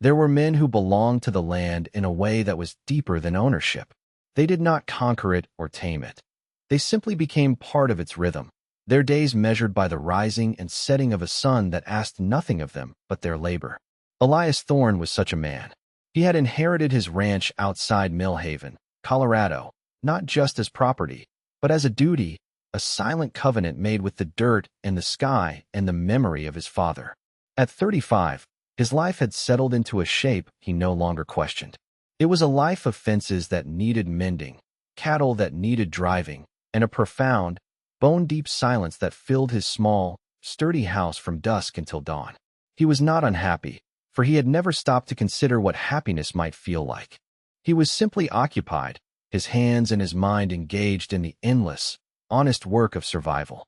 There were men who belonged to the land in a way that was deeper than ownership. They did not conquer it or tame it. They simply became part of its rhythm, their days measured by the rising and setting of a sun that asked nothing of them but their labor. Elias Thorne was such a man. He had inherited his ranch outside Millhaven, Colorado, not just as property, but as a duty, a silent covenant made with the dirt and the sky and the memory of his father. At 35, his life had settled into a shape he no longer questioned. It was a life of fences that needed mending, cattle that needed driving, and a profound, bone-deep silence that filled his small, sturdy house from dusk until dawn. He was not unhappy, for he had never stopped to consider what happiness might feel like. He was simply occupied, his hands and his mind engaged in the endless, honest work of survival.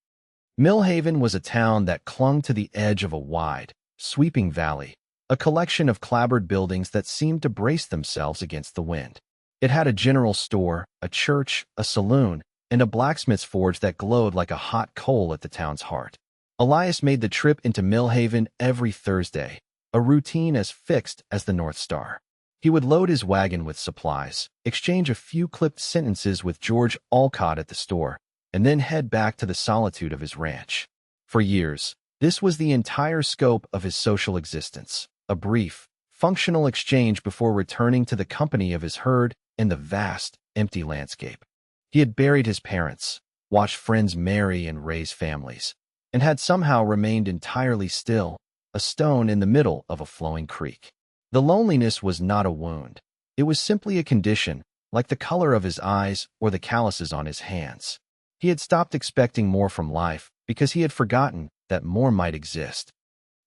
Millhaven was a town that clung to the edge of a wide, sweeping valley, a collection of clapboard buildings that seemed to brace themselves against the wind. It had a general store, a church, a saloon, and a blacksmith's forge that glowed like a hot coal at the town's heart. Elias made the trip into Millhaven every Thursday, a routine as fixed as the North Star. He would load his wagon with supplies, exchange a few clipped sentences with George Alcott at the store, and then head back to the solitude of his ranch. For years, this was the entire scope of his social existence, a brief, functional exchange before returning to the company of his herd in the vast, empty landscape. He had buried his parents, watched friends marry and raise families, and had somehow remained entirely still, a stone in the middle of a flowing creek. The loneliness was not a wound. It was simply a condition, like the color of his eyes or the calluses on his hands. He had stopped expecting more from life because he had forgotten that more might exist.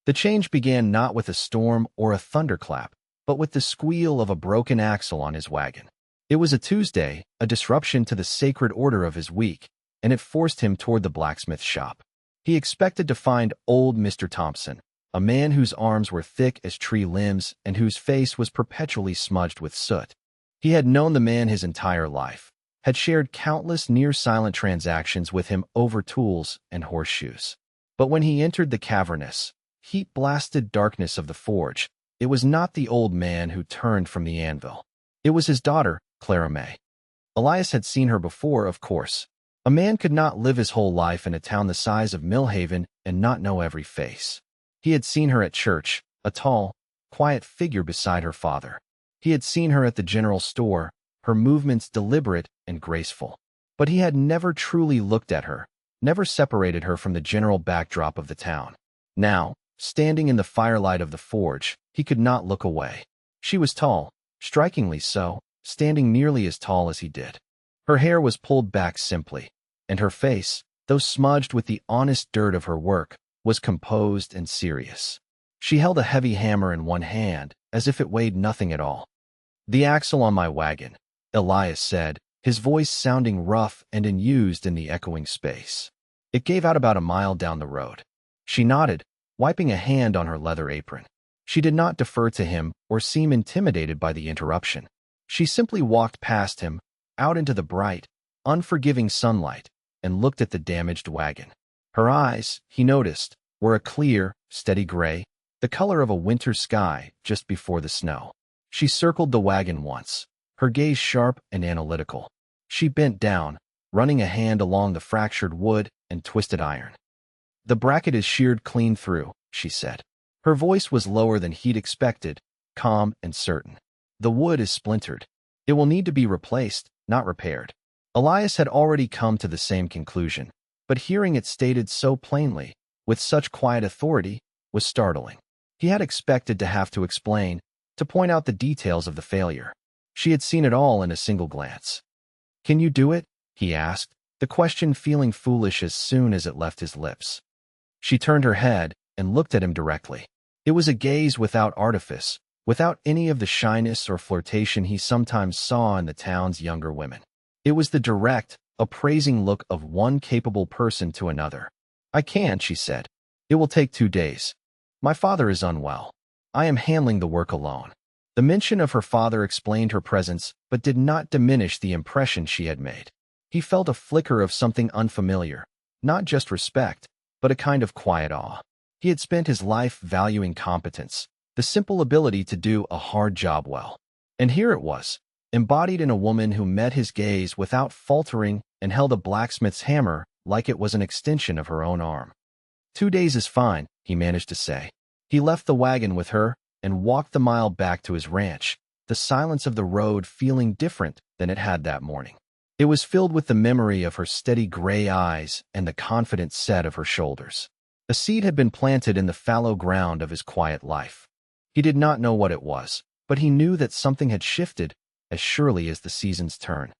The change began not with a storm or a thunderclap, but with the squeal of a broken axle on his wagon. It was a Tuesday, a disruption to the sacred order of his week, and it forced him toward the blacksmith shop. He expected to find old Mr. Thompson, a man whose arms were thick as tree limbs and whose face was perpetually smudged with soot. He had known the man his entire life, had shared countless near-silent transactions with him over tools and horseshoes. But when he entered the cavernous, heat-blasted darkness of the forge, it was not the old man who turned from the anvil. It was his daughter, Clara May. Elias had seen her before, of course. A man could not live his whole life in a town the size of Millhaven and not know every face. He had seen her at church, a tall, quiet figure beside her father. He had seen her at the general store, her movements deliberate and graceful. But he had never truly looked at her, never separated her from the general backdrop of the town. Now, standing in the firelight of the forge, he could not look away. She was tall, strikingly so, standing nearly as tall as he did. Her hair was pulled back simply, and her face, though smudged with the honest dirt of her work, was composed and serious. She held a heavy hammer in one hand, as if it weighed nothing at all. "The axle on my wagon," Elias said, his voice sounding rough and unused in the echoing space. It gave out about a mile down the road. She nodded, wiping a hand on her leather apron. She did not defer to him or seem intimidated by the interruption. She simply walked past him, out into the bright, unforgiving sunlight, and looked at the damaged wagon. Her eyes, he noticed, were a clear, steady gray, the color of a winter sky just before the snow. She circled the wagon once, her gaze sharp and analytical. She bent down, running a hand along the fractured wood and twisted iron. "The bracket is sheared clean through," she said. Her voice was lower than he'd expected, calm and certain. "The wood is splintered. It will need to be replaced, not repaired." Elias had already come to the same conclusion, but hearing it stated so plainly, with such quiet authority, was startling. He had expected to have to explain, to point out the details of the failure. She had seen it all in a single glance. "Can you do it?" he asked, the question feeling foolish as soon as it left his lips. She turned her head and looked at him directly. It was a gaze without artifice, without any of the shyness or flirtation he sometimes saw in the town's younger women. It was the direct, appraising look of one capable person to another. "I can," she said. "It will take 2 days. My father is unwell. I am handling the work alone." The mention of her father explained her presence, but did not diminish the impression she had made. He felt a flicker of something unfamiliar, not just respect, but a kind of quiet awe. He had spent his life valuing competence, the simple ability to do a hard job well. And here it was, embodied in a woman who met his gaze without faltering and held a blacksmith's hammer like it was an extension of her own arm. 2 days is fine, he managed to say. He left the wagon with her and walked the mile back to his ranch, the silence of the road feeling different than it had that morning. It was filled with the memory of her steady gray eyes and the confident set of her shoulders. A seed had been planted in the fallow ground of his quiet life. He did not know what it was, but he knew that something had shifted as surely as the seasons turn.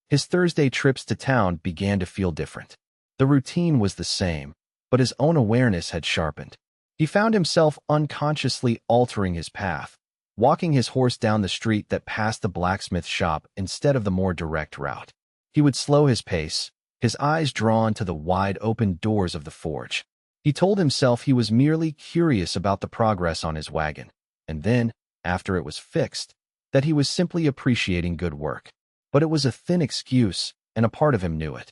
His Thursday trips to town began to feel different. The routine was the same, but his own awareness had sharpened. He found himself unconsciously altering his path, walking his horse down the street that passed the blacksmith shop instead of the more direct route. He would slow his pace, his eyes drawn to the wide-open doors of the forge. He told himself he was merely curious about the progress on his wagon, and then, after it was fixed, that he was simply appreciating good work. But it was a thin excuse, and a part of him knew it.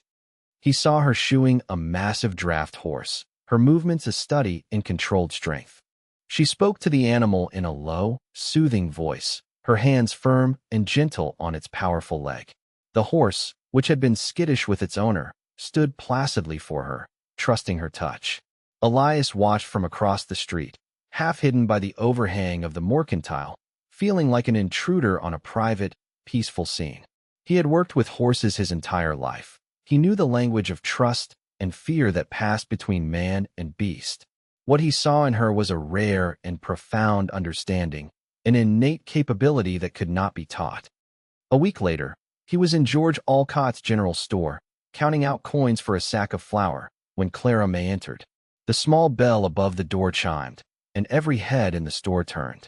He saw her shoeing a massive draft horse, her movements a study in controlled strength. She spoke to the animal in a low, soothing voice, her hands firm and gentle on its powerful leg. The horse, which had been skittish with its owner, stood placidly for her, trusting her touch. Elias watched from across the street, half hidden by the overhang of the mercantile, feeling like an intruder on a private, peaceful scene. He had worked with horses his entire life. He knew the language of trust and fear that passed between man and beast. What he saw in her was a rare and profound understanding, an innate capability that could not be taught. A week later, he was in George Alcott's general store, counting out coins for a sack of flour, when Clara May entered. The small bell above the door chimed, and every head in the store turned.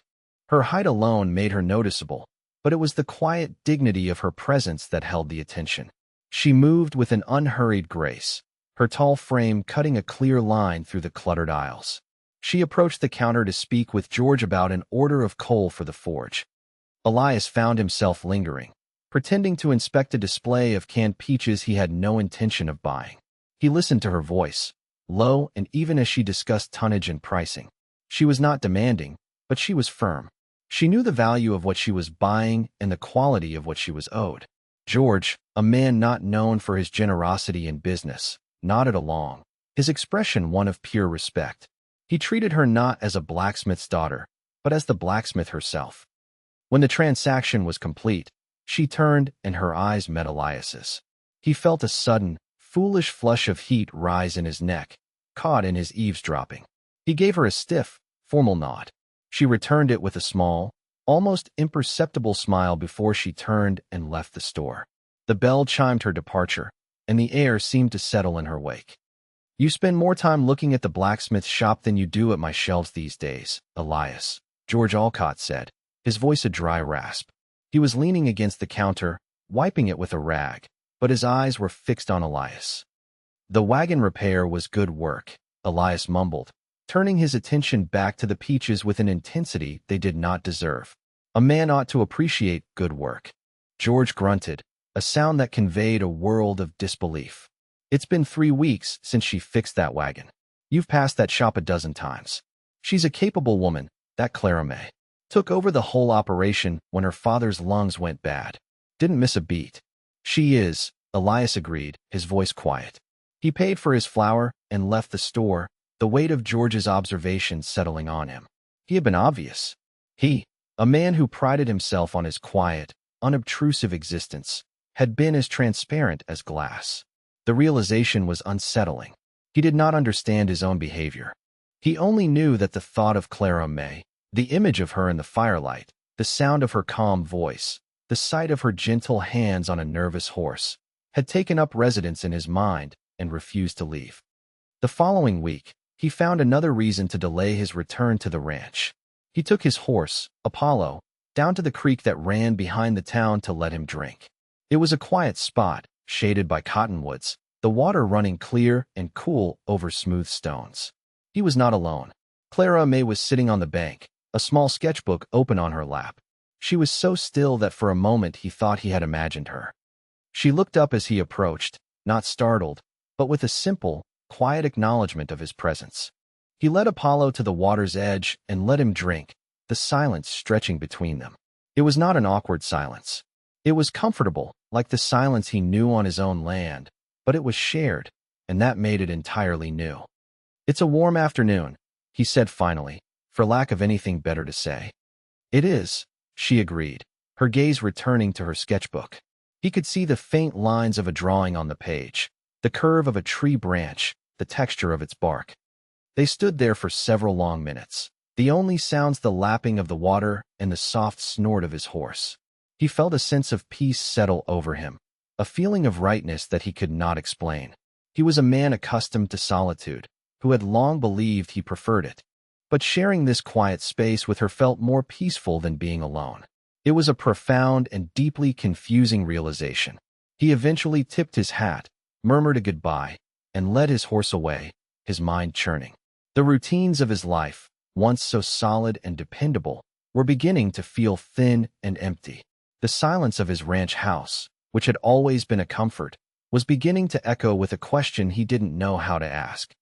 Her height alone made her noticeable, but it was the quiet dignity of her presence that held the attention. She moved with an unhurried grace, her tall frame cutting a clear line through the cluttered aisles. She approached the counter to speak with George about an order of coal for the forge. Elias found himself lingering, pretending to inspect a display of canned peaches he had no intention of buying. He listened to her voice, low and even as she discussed tonnage and pricing. She was not demanding, but she was firm. She knew the value of what she was buying and the quality of what she was owed. George, a man not known for his generosity in business, nodded along, his expression one of pure respect. He treated her not as a blacksmith's daughter, but as the blacksmith herself. When the transaction was complete, she turned and her eyes met Elias's. He felt a sudden, foolish flush of heat rise in his neck, caught in his eavesdropping. He gave her a stiff, formal nod. She returned it with a small, almost imperceptible smile before she turned and left the store. The bell chimed her departure, and the air seemed to settle in her wake. "You spend more time looking at the blacksmith shop than you do at my shelves these days, Elias," George Alcott said, his voice a dry rasp. He was leaning against the counter, wiping it with a rag, but his eyes were fixed on Elias. "The wagon repair was good work," Elias mumbled, turning his attention back to the peaches with an intensity they did not deserve. "A man ought to appreciate good work." George grunted, a sound that conveyed a world of disbelief. "It's been 3 weeks since she fixed that wagon. You've passed that shop a dozen times. She's a capable woman, that Clara May. Took over the whole operation when her father's lungs went bad. Didn't miss a beat." "She is," Elias agreed, his voice quiet. He paid for his flour and left the store, the weight of George's observation settling on him. He had been obvious. He, a man who prided himself on his quiet, unobtrusive existence, had been as transparent as glass. The realization was unsettling. He did not understand his own behavior. He only knew that the thought of Clara May, the image of her in the firelight, the sound of her calm voice, the sight of her gentle hands on a nervous horse, had taken up residence in his mind and refused to leave. The following week, he found another reason to delay his return to the ranch. He took his horse, Apollo, down to the creek that ran behind the town to let him drink. It was a quiet spot, shaded by cottonwoods, the water running clear and cool over smooth stones. He was not alone. Clara May was sitting on the bank, a small sketchbook open on her lap. She was so still that for a moment he thought he had imagined her. She looked up as he approached, not startled, but with a simple, quiet acknowledgement of his presence. He led Apollo to the water's edge and let him drink, the silence stretching between them. It was not an awkward silence. It was comfortable, like the silence he knew on his own land, but it was shared, and that made it entirely new. "It's a warm afternoon," he said finally, for lack of anything better to say. "It is," she agreed, her gaze returning to her sketchbook. He could see the faint lines of a drawing on the page, the curve of a tree branch, the texture of its bark. They stood there for several long minutes, the only sounds the lapping of the water and the soft snort of his horse. He felt a sense of peace settle over him, a feeling of rightness that he could not explain. He was a man accustomed to solitude, who had long believed he preferred it. But sharing this quiet space with her felt more peaceful than being alone. It was a profound and deeply confusing realization. He eventually tipped his hat, murmured a goodbye, and led his horse away, his mind churning. The routines of his life, once so solid and dependable, were beginning to feel thin and empty. The silence of his ranch house, which had always been a comfort, was beginning to echo with a question he didn't know how to ask.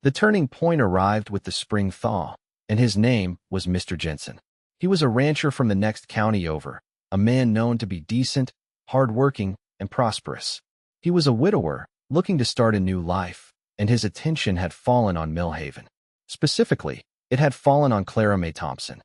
The turning point arrived with the spring thaw, and his name was Mr. Jensen. He was a rancher from the next county over, a man known to be decent, hard-working, and prosperous. He was a widower, looking to start a new life, and his attention had fallen on Millhaven. Specifically, it had fallen on Clara Mae Thompson.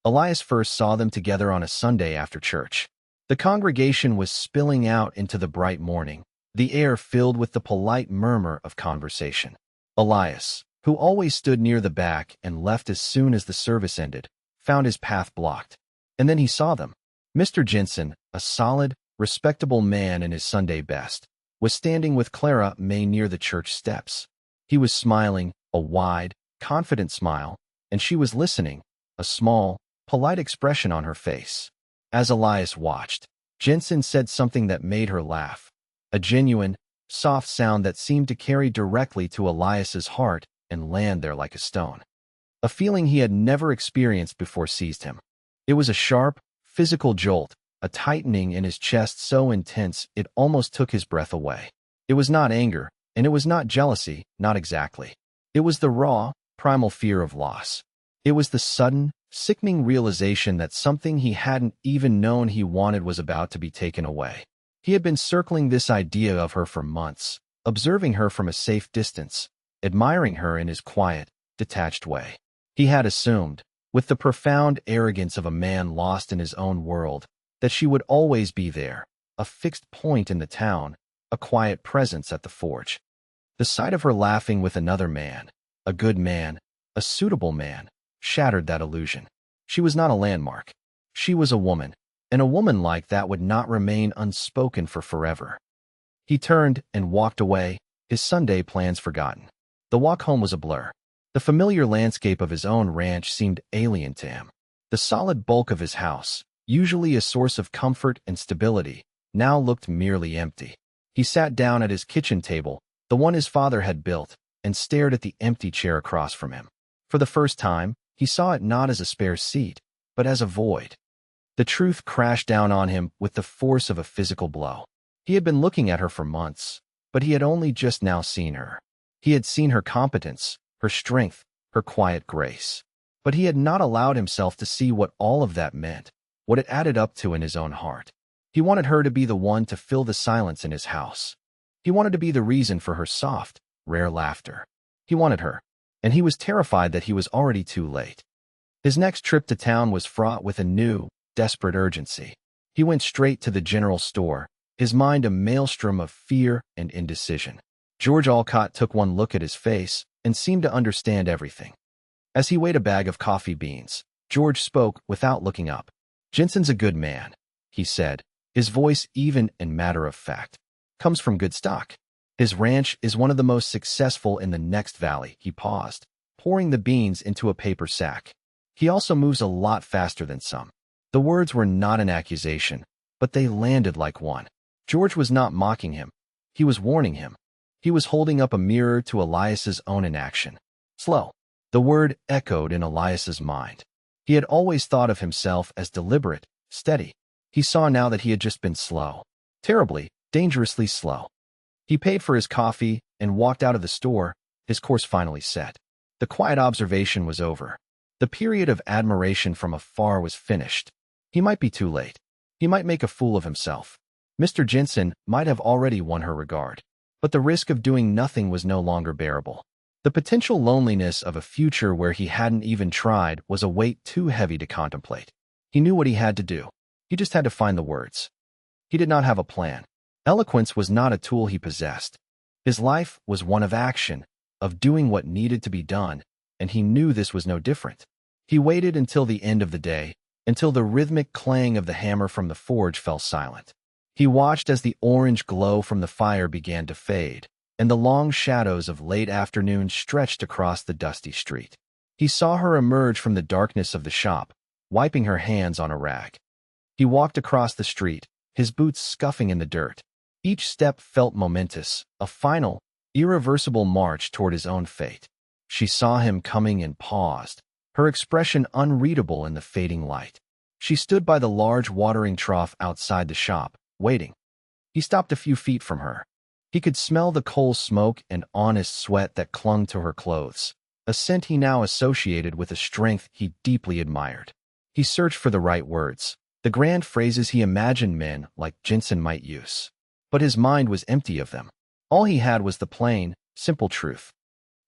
Elias first saw them together on a Sunday after church. The congregation was spilling out into the bright morning, the air filled with the polite murmur of conversation. Elias, who always stood near the back and left as soon as the service ended, found his path blocked. And then he saw them. Mr. Jensen, a solid, respectable man in his Sunday best, was standing with Clara Mae near the church steps. He was smiling, a wide, confident smile, and she was listening, a small, polite expression on her face. As Elias watched, Jensen said something that made her laugh, a genuine, soft sound that seemed to carry directly to Elias's heart and land there like a stone. A feeling he had never experienced before seized him. It was a sharp, physical jolt, a tightening in his chest so intense it almost took his breath away. It was not anger, and it was not jealousy, not exactly. It was the raw, primal fear of loss. It was the sudden, sickening realization that something he hadn't even known he wanted was about to be taken away. He had been circling this idea of her for months, observing her from a safe distance, admiring her in his quiet, detached way. He had assumed, with the profound arrogance of a man lost in his own world, that she would always be there, a fixed point in the town, a quiet presence at the forge. The sight of her laughing with another man, a good man, a suitable man, shattered that illusion. She was not a landmark. She was a woman, and a woman like that would not remain unspoken for forever. He turned and walked away, his Sunday plans forgotten. The walk home was a blur. The familiar landscape of his own ranch seemed alien to him. The solid bulk of his house, usually a source of comfort and stability, now looked merely empty. He sat down at his kitchen table, the one his father had built, and stared at the empty chair across from him. For the first time, he saw it not as a spare seat, but as a void. The truth crashed down on him with the force of a physical blow. He had been looking at her for months, but he had only just now seen her. He had seen her competence, her strength, her quiet grace. But he had not allowed himself to see what all of that meant, what it added up to in his own heart. He wanted her to be the one to fill the silence in his house. He wanted to be the reason for her soft, rare laughter. He wanted her, and he was terrified that he was already too late. His next trip to town was fraught with a new, desperate urgency. He went straight to the general store, his mind a maelstrom of fear and indecision. George Alcott took one look at his face and seemed to understand everything. As he weighed a bag of coffee beans, George spoke without looking up. "Jensen's a good man," he said, his voice even and matter-of-fact. "Comes from good stock. His ranch is one of the most successful in the next valley." He paused, pouring the beans into a paper sack. "He also moves a lot faster than some." The words were not an accusation, but they landed like one. George was not mocking him. He was warning him. He was holding up a mirror to Elias's own inaction. Slow. The word echoed in Elias's mind. He had always thought of himself as deliberate, steady. He saw now that he had just been slow. Terribly, dangerously slow. He paid for his coffee and walked out of the store, his course finally set. The quiet observation was over. The period of admiration from afar was finished. He might be too late. He might make a fool of himself. Mr. Jensen might have already won her regard. But the risk of doing nothing was no longer bearable. The potential loneliness of a future where he hadn't even tried was a weight too heavy to contemplate. He knew what he had to do. He just had to find the words. He did not have a plan. Eloquence was not a tool he possessed. His life was one of action, of doing what needed to be done, and he knew this was no different. He waited until the end of the day, until the rhythmic clang of the hammer from the forge fell silent. He watched as the orange glow from the fire began to fade, and the long shadows of late afternoon stretched across the dusty street. He saw her emerge from the darkness of the shop, wiping her hands on a rag. He walked across the street, his boots scuffing in the dirt. Each step felt momentous, a final, irreversible march toward his own fate. She saw him coming and paused, her expression unreadable in the fading light. She stood by the large watering trough outside the shop, waiting. He stopped a few feet from her. He could smell the coal smoke and honest sweat that clung to her clothes, a scent he now associated with a strength he deeply admired. He searched for the right words, the grand phrases he imagined men like Jensen might use. But his mind was empty of them. All he had was the plain, simple truth.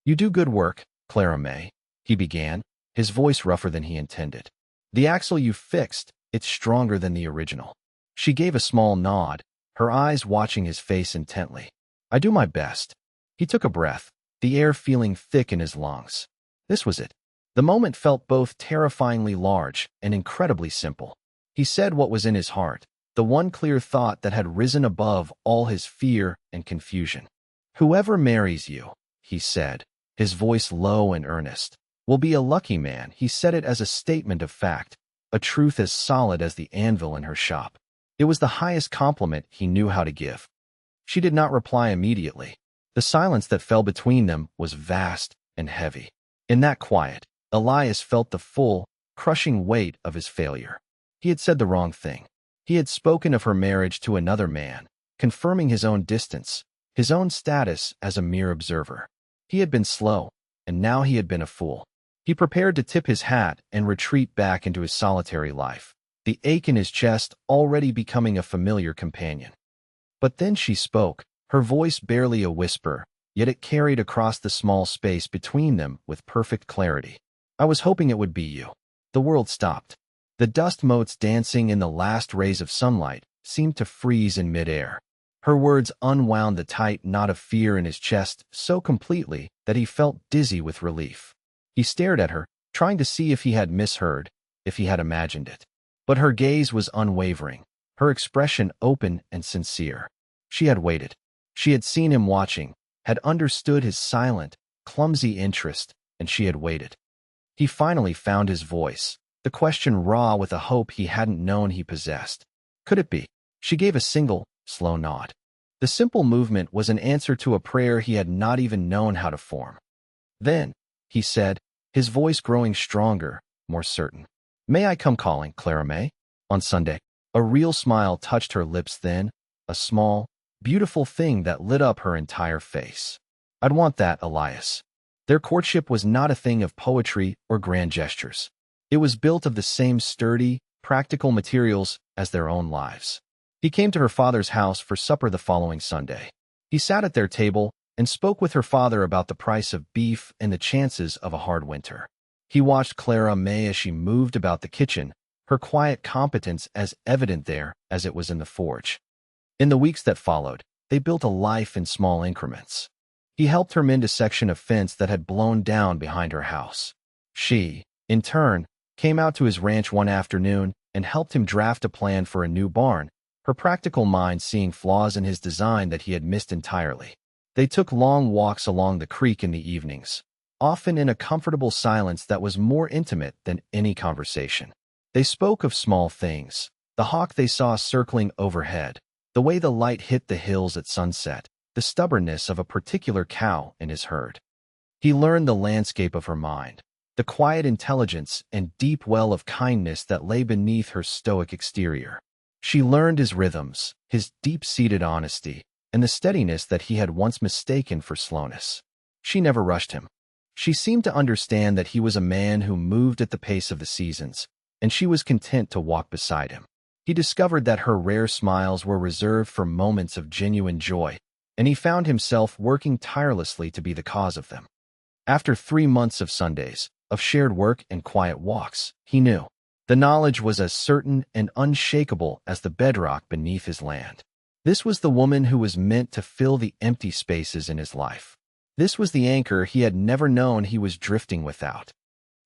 "You do good work, Clara May," he began, his voice rougher than he intended. "The axle you fixed, it's stronger than the original." She gave a small nod, her eyes watching his face intently. "I do my best." He took a breath, the air feeling thick in his lungs. This was it. The moment felt both terrifyingly large and incredibly simple. He said what was in his heart, the one clear thought that had risen above all his fear and confusion. "Whoever marries you," he said, his voice low and earnest, "will be a lucky man." He said it as a statement of fact, a truth as solid as the anvil in her shop. It was the highest compliment he knew how to give. She did not reply immediately. The silence that fell between them was vast and heavy. In that quiet, Elias felt the full, crushing weight of his failure. He had said the wrong thing. He had spoken of her marriage to another man, confirming his own distance, his own status as a mere observer. He had been slow, and now he had been a fool. He prepared to tip his hat and retreat back into his solitary life, the ache in his chest already becoming a familiar companion. But then she spoke, her voice barely a whisper, yet it carried across the small space between them with perfect clarity. "I was hoping it would be you." The world stopped. The dust motes dancing in the last rays of sunlight seemed to freeze in midair. Her words unwound the tight knot of fear in his chest so completely that he felt dizzy with relief. He stared at her, trying to see if he had misheard, if he had imagined it. But her gaze was unwavering, her expression open and sincere. She had waited. She had seen him watching, had understood his silent, clumsy interest, and she had waited. He finally found his voice, the question raw with a hope he hadn't known he possessed. Could it be? She gave a single, slow nod. The simple movement was an answer to a prayer he had not even known how to form. "Then," he said, his voice growing stronger, more certain, "may I come calling, Clara May? On Sunday?" A real smile touched her lips then, a small, beautiful thing that lit up her entire face. "I'd want that, Elias." Their courtship was not a thing of poetry or grand gestures. It was built of the same sturdy, practical materials as their own lives. He came to her father's house for supper the following Sunday. He sat at their table and spoke with her father about the price of beef and the chances of a hard winter. He watched Clara May as she moved about the kitchen, her quiet competence as evident there as it was in the forge. In the weeks that followed, they built a life in small increments. He helped her mend a section of fence that had blown down behind her house. She, in turn, came out to his ranch one afternoon and helped him draft a plan for a new barn, her practical mind seeing flaws in his design that he had missed entirely. They took long walks along the creek in the evenings, often in a comfortable silence that was more intimate than any conversation. They spoke of small things, the hawk they saw circling overhead, the way the light hit the hills at sunset, the stubbornness of a particular cow in his herd. He learned the landscape of her mind, the quiet intelligence and deep well of kindness that lay beneath her stoic exterior. She learned his rhythms, his deep-seated honesty, and the steadiness that he had once mistaken for slowness. She never rushed him. She seemed to understand that he was a man who moved at the pace of the seasons, and she was content to walk beside him. He discovered that her rare smiles were reserved for moments of genuine joy, and he found himself working tirelessly to be the cause of them. After 3 months of Sundays, of shared work and quiet walks, he knew. The knowledge was as certain and unshakable as the bedrock beneath his land. This was the woman who was meant to fill the empty spaces in his life. This was the anchor he had never known he was drifting without.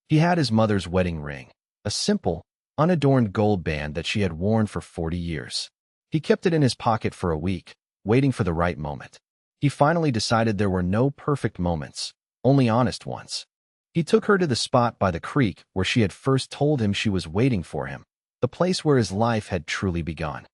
He had his mother's wedding ring, a simple, unadorned gold band that she had worn for 40 years. He kept it in his pocket for a week, waiting for the right moment. He finally decided there were no perfect moments, only honest ones. He took her to the spot by the creek where she had first told him she was waiting for him, the place where his life had truly begun.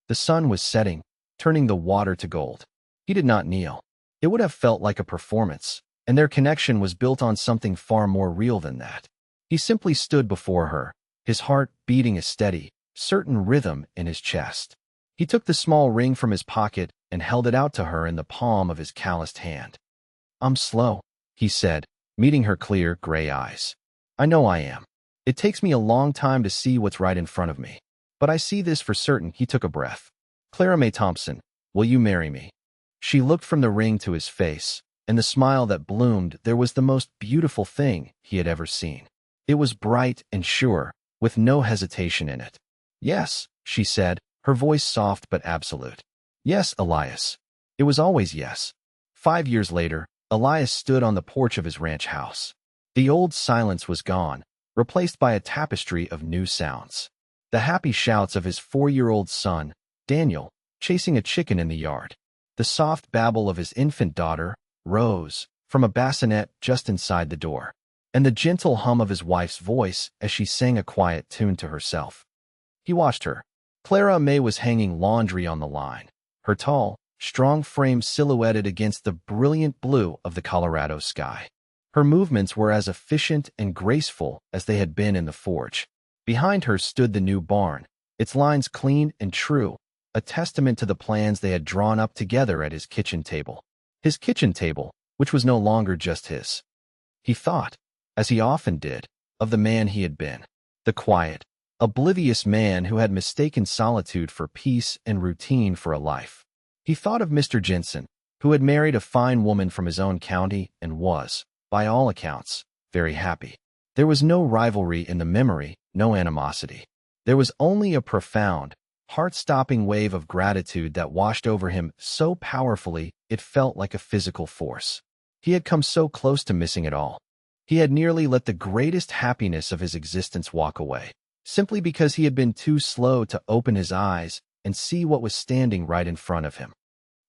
The sun was setting, turning the water to gold. He did not kneel. It would have felt like a performance, and their connection was built on something far more real than that. He simply stood before her, his heart beating a steady, certain rhythm in his chest. He took the small ring from his pocket and held it out to her in the palm of his calloused hand. "I'm slow," he said, meeting her clear, gray eyes. "I know I am. It takes me a long time to see what's right in front of me. But I see this for certain." He took a breath. "Clara May Thompson, will you marry me?" She looked from the ring to his face, and the smile that bloomed there was the most beautiful thing he had ever seen. It was bright and sure, with no hesitation in it. "Yes," she said, her voice soft but absolute. "Yes, Elias." It was always yes. 5 years later, Elias stood on the porch of his ranch house. The old silence was gone, replaced by a tapestry of new sounds. The happy shouts of his 4-year-old son, Daniel, chasing a chicken in the yard. The soft babble of his infant daughter, Rose, from a bassinet just inside the door. And the gentle hum of his wife's voice as she sang a quiet tune to herself. He watched her. Clara May was hanging laundry on the line, her tall, strong frame silhouetted against the brilliant blue of the Colorado sky. Her movements were as efficient and graceful as they had been in the forge. Behind her stood the new barn, its lines clean and true, a testament to the plans they had drawn up together at his kitchen table. His kitchen table, which was no longer just his. He thought, as he often did, of the man he had been. The quiet, oblivious man who had mistaken solitude for peace and routine for a life. He thought of Mr. Jensen, who had married a fine woman from his own county and was, by all accounts, very happy. There was no rivalry in the memory, no animosity. There was only a profound, heart-stopping wave of gratitude that washed over him so powerfully it felt like a physical force. He had come so close to missing it all. He had nearly let the greatest happiness of his existence walk away, simply because he had been too slow to open his eyes and see what was standing right in front of him.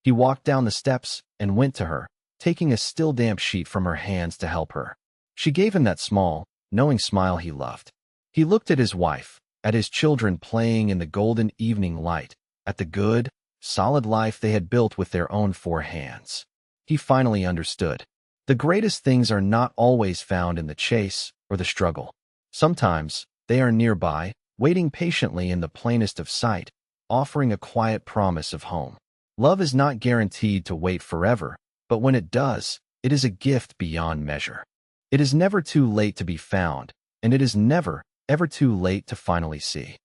He walked down the steps and went to her, taking a still damp sheet from her hands to help her. She gave him that small, knowing smile he loved. He looked at his wife, at his children playing in the golden evening light, at the good, solid life they had built with their own 4 hands. He finally understood. The greatest things are not always found in the chase or the struggle. Sometimes they are nearby, waiting patiently in the plainest of sight, offering a quiet promise of home. Love is not guaranteed to wait forever, but when it does, it is a gift beyond measure. It is never too late to be found, and it is never, ever too late to finally see.